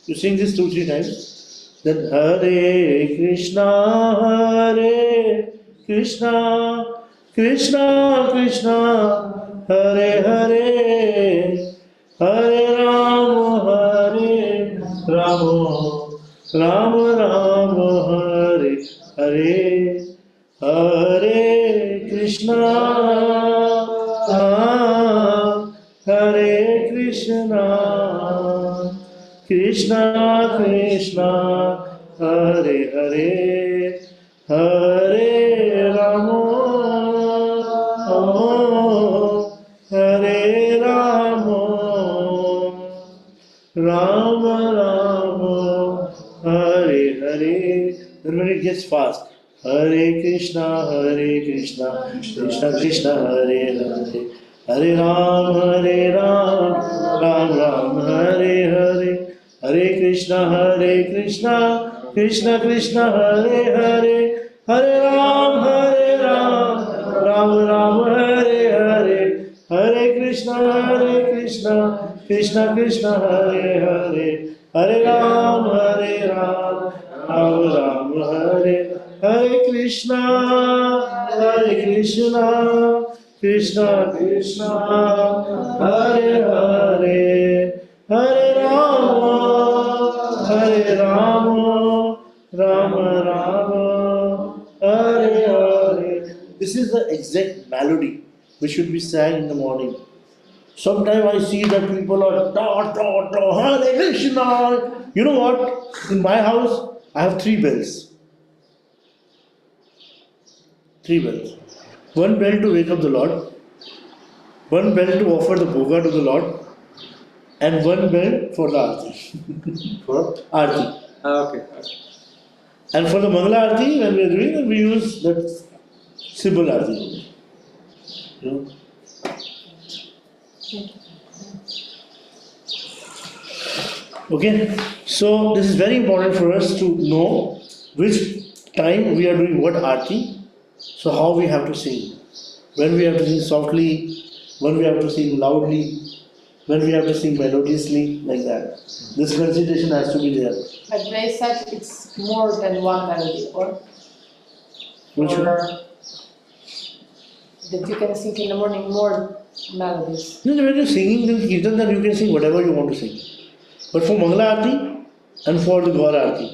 You sing this 2-3 times. Then Hare Krishna, Krishna Krishna, Hare Hare, Hare Rama, Rama Rama, Hare Hare, Hare Krishna, Hare Krishna, Krishna Krishna, Hare Hare, Hare Rama, Hare Rama, Rama Rama, Hare Hare. Then when it gets fast, Hare Krishna, Krishna Krishna, Hare Hare, Hare Ram, Ram Ram, Hare Hare, Hare Krishna, Krishna Krishna, Hare Hare, Hare Ram, Ram Ram, Hare Hare, Hare Krishna, Krishna Krishna, Hare Hare, Hare Ram, Ram Ram, Hare Hare Krishna, Krishna Krishna, Hare Hare, Hare Rama, Rama Rama, Hare Hare. This is the exact melody which should be sang in the morning. Sometimes I see that people are Hare Krishna. You know what? In my house, I have 3 bells. 3 bells. 1 bell to wake up the Lord, 1 bell to offer the bhoga to the Lord, and 1 bell for the Aarti. For? Aarti. Okay. And for the Mangala Aarti, when we are doing it, we use that simple Aarti. You know? Okay, so this is very important for us to know which time we are doing what Aarti, so how we have to sing. When we have to sing softly, when we have to sing loudly, when we have to sing melodiously, like that. This consideration has to be there. But they said it's more than one melody, or Which one? that you can sing in the morning more melodies. No, when you're singing the Kirtan, then you can sing whatever you want to sing. But for Mangala Aarti and for the Gaur Aarti,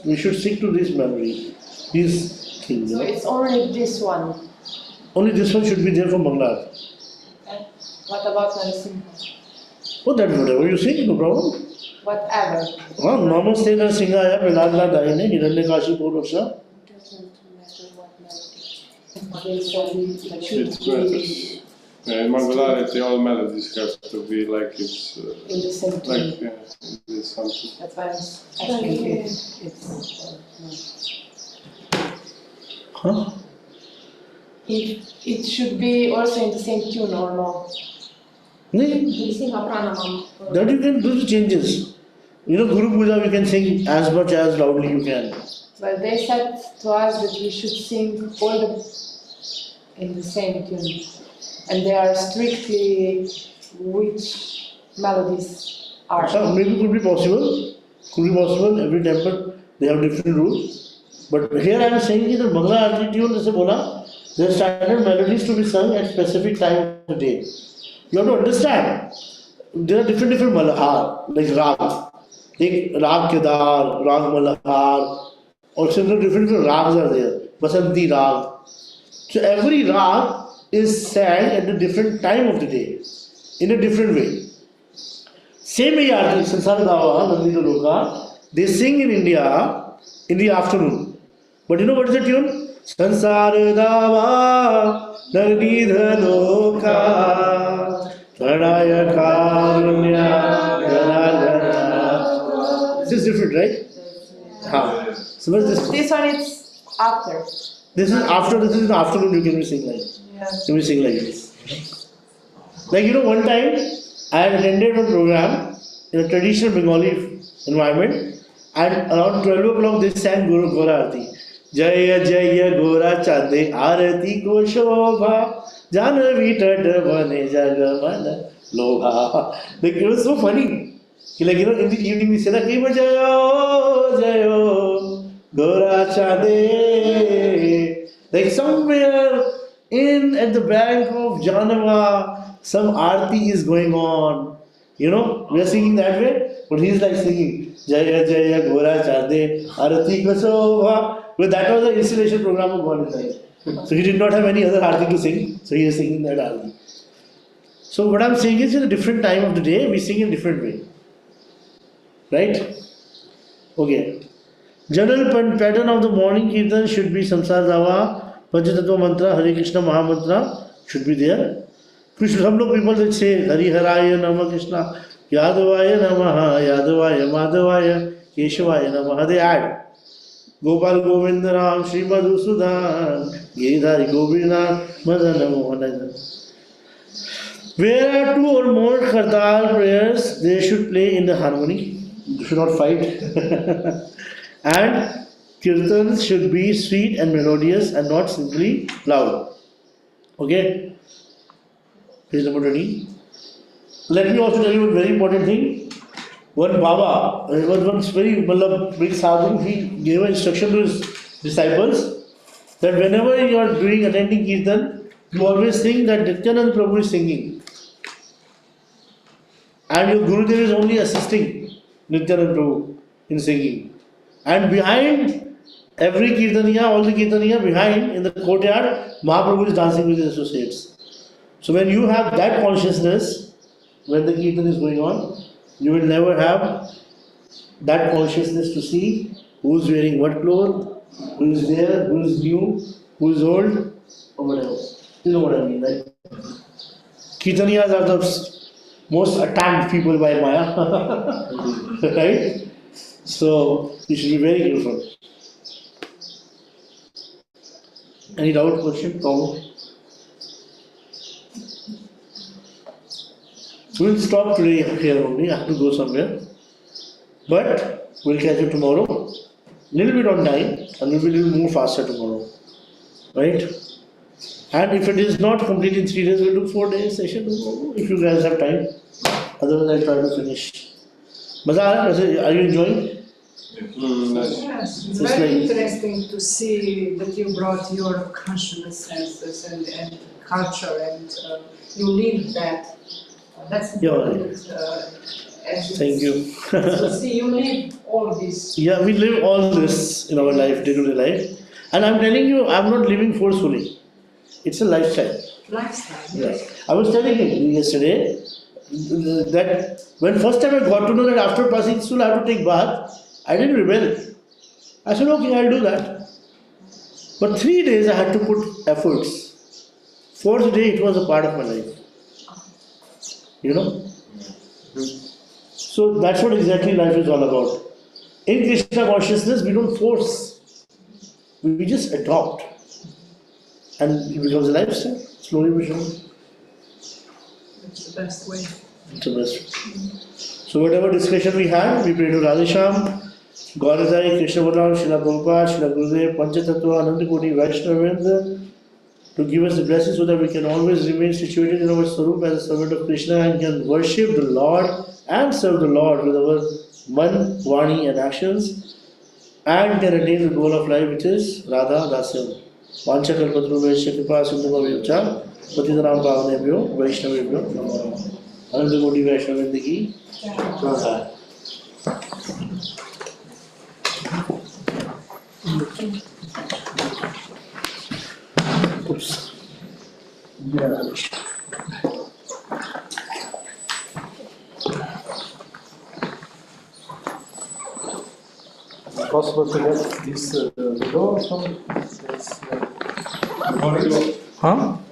we should stick to this memory, these things. So it's only this one. Only this one should be there for Mangala Aarti. And what about Narasimha? Oh, that whatever you sing, no problem. Whatever. Namaste Narasimhaya Veladla Daine Hiranyakashi Purusha. Doesn't matter what melody. They said it should It matters. In Mangalarity, all melodies have to be like it's in the same tune. like it's something. That's why I'm asking if it's Huh? if it should be also in the same tune or no. No, We sing a pranamam. that you can do the changes. You know, Guru Puja, we can sing as much as loudly you can. But they said to us that we should sing all in the same tune. And they are strictly which melodies are. Maybe could be possible. Could be possible. Every temple they have different rules. But here I am saying that Bangla Aarti tune, जैसे बोला, there are standard melodies to be sung at specific time of the day. You have to understand. There are different malahar, like rag. एक राग केदार, राग malahar, also different rags are there. Basanti rag. So every rag is sang at a different time of the day, in a different way. Same way Aarti, Sansar Dava, Nandi Loka, they sing in India in the afternoon. But you know what is the tune? Sansar Dava, Nandi Loka, Pranaya Karunya, Janardana. This is different, right? Ha. So what's this? This one is after. This is after, this is in the afternoon you can be sing like. Yeah. You can be sing like this. Like one time I had attended a program in a traditional Bengali environment and around 12 o'clock they sang Guru Gora Aarti. Jaya Jaya Gora Chande Aarati Ko Shobha Janavi Tadavane Jagamana Lobha. Like it was so funny. In the evening we say that Jayo Jayo Gora Chande. Like somewhere at the bank of Janava, some aarti is going on. We are singing that way, but he's like singing Jaya Jaya Gora Chande Arati Kasova. But that was the installation program of God inside. So he did not have any other aarti to sing, so he is singing that aarti. So what I'm saying is, in a different time of the day, we sing in a different way. Right? Okay. General pattern of the morning kirtan should be Samsar Dava, Panchatattva mantra, Hare Krishna Mahamantra should be there. Some people that say Hari Haraya Nama Krishna, Yadavaya Namaha, Yadavaya Madhavaya, Keshavaya Namaha. They add Gopal Govinda Ram, Sri Madhusudan, Giridhari Govinda, Madana Mohanana. Where are two or more Kartal prayers, they should play in the harmony. They should not fight. And kirtans should be sweet and melodious and not simply loud. Okay? Page number 20. Let me also tell you a very important thing. One Baba, he was once very big sadhu, he gave an instruction to his disciples that whenever you are attending kirtan, you always think that Nityanand Prabhu is singing. And your Gurudev is only assisting Nityanand Prabhu in singing. And behind every kirtaniya, all the kirtaniya, behind in the courtyard, Mahaprabhu is dancing with his associates. So when you have that consciousness, when the kirtan is going on, you will never have that consciousness to see who is wearing what clothes, who is there, who is new, who is old, or whatever. You know what I mean, right? Kirtaniyas are the most attacked people by Maya. Right? So you should be very careful. Any doubt, question, problem? We'll stop today here only. I have to go somewhere. But we'll catch you tomorrow. Little bit on time and we'll be a little more faster tomorrow. Right? And if it is not complete in 3 days, we'll do 4 days session tomorrow if you guys have time. Otherwise, I'll try to finish. Maza, are you enjoying? Yes, it's very interesting to see that you brought your consciousnesses and culture and you live that. That's important. Thank you. So see, you live all this. Yeah, we live all this in our life, day-to-day life. And I'm telling you, I'm not living forcefully. It's a lifestyle. Lifestyle. Yes. I was telling him yesterday that when first time I got to know that after passing school I have to take bath, I didn't rebel. I said, okay, I'll do that. But 3 days I had to put efforts. 4th day it was a part of my life. So that's what exactly life is all about. In Krishna consciousness, we don't force. We just adopt. And it becomes a lifestyle, slowly but surely. That's the best way. It's the best. So whatever discussion we had, we pray to Radhesham Gauradhari, Krishna Balaram, Srila Prabhupada, Srila Gurudev, Panchatattva, Ananda Koti, Vaishnavendra, to give us the blessing so that we can always remain situated in our Sarup as a servant of Krishna and can worship the Lord and serve the Lord with our man, vani and actions and can attain the goal of life which is Radha Dasyam. Vancha kalpatruvesya kripa sindhuvavyocha patitanam pavanebhyo vaishnavebhyo namo namaha. Ananda Koti Vaishnavendra ki jai. Oops. Yeah. Is it possible to get this video or something? Yes, Huh?